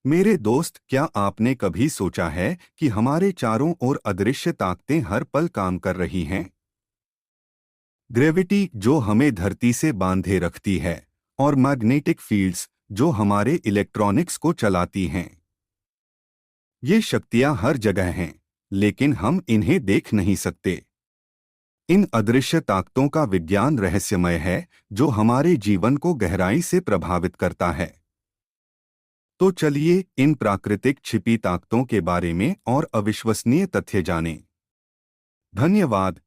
मेरे दोस्त, क्या आपने कभी सोचा है कि हमारे चारों ओर अदृश्य ताकतें हर पल काम कर रही हैं? ग्रेविटी, जो हमें धरती से बांधे रखती है, और मैग्नेटिक फील्ड्स, जो हमारे इलेक्ट्रॉनिक्स को चलाती हैं। ये शक्तियां हर जगह हैं, लेकिन हम इन्हें देख नहीं सकते। इन अदृश्य ताकतों का विज्ञान रहस्यमय है, जो हमारे जीवन को गहराई से प्रभावित करता है। तो चलिए इन प्राकृतिक छिपी ताकतों के बारे में और अविश्वसनीय तथ्य जानें। धन्यवाद।